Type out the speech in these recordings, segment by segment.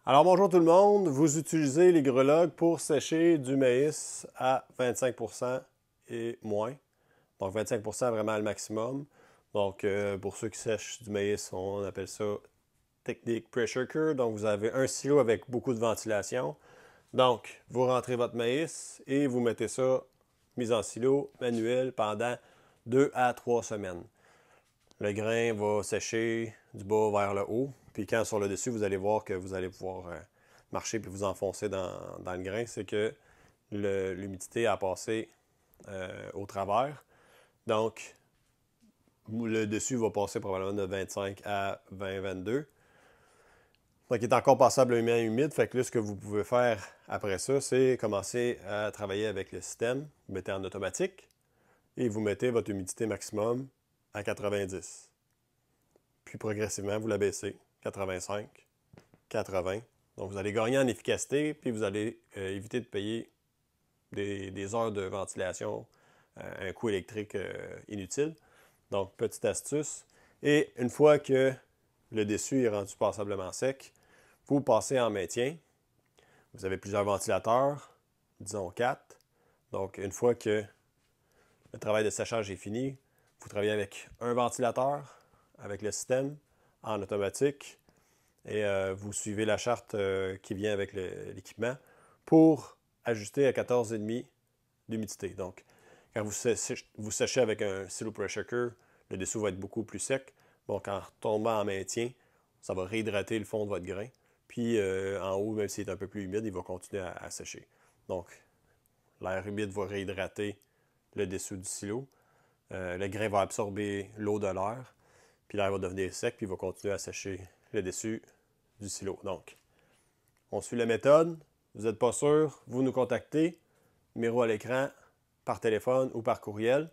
Alors bonjour tout le monde, vous utilisez les grelogues pour sécher du maïs à 25% et moins. Donc 25% vraiment le maximum. Donc pour ceux qui sèchent du maïs, on appelle ça technique pressure cure. Donc vous avez un silo avec beaucoup de ventilation. Donc vous rentrez votre maïs et vous mettez ça mis en silo manuel pendant 2 à 3 semaines. Le grain va sécher du bas vers le haut. Puis quand sur le dessus, vous allez voir que vous allez pouvoir marcher puis vous enfoncer dans le grain. C'est que l'humidité a passé au travers. Donc, le dessus va passer probablement de 25 à 20-22. Donc, il est encore passablement humide. Fait que là, ce que vous pouvez faire après ça, c'est commencer à travailler avec le système. Vous mettez en automatique et vous mettez votre humidité maximum à 90. Puis progressivement, vous la baissez. 85, 80. Donc, vous allez gagner en efficacité, puis vous allez éviter de payer des heures de ventilation, un coût électrique inutile. Donc, petite astuce. Et une fois que le dessus est rendu passablement sec, vous passez en maintien. Vous avez plusieurs ventilateurs, disons 4. Donc, une fois que le travail de séchage est fini, vous travaillez avec un ventilateur, avec le système, en automatique, et vous suivez la charte qui vient avec l'équipement pour ajuster à 14,5 d'humidité. Donc, quand vous séchez avec un silo pressure cure, le dessous va être beaucoup plus sec. Donc, en retombant en maintien, ça va réhydrater le fond de votre grain. Puis, en haut, même s'il est un peu plus humide, il va continuer à sécher. Donc, l'air humide va réhydrater le dessous du silo. Le grain va absorber l'eau de l'air. Puis l'air va devenir sec, puis il va continuer à sécher le dessus du silo. Donc, on suit la méthode. Vous n'êtes pas sûr, vous nous contactez. Numéro à l'écran, par téléphone ou par courriel.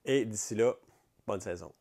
Et d'ici là, bonne saison.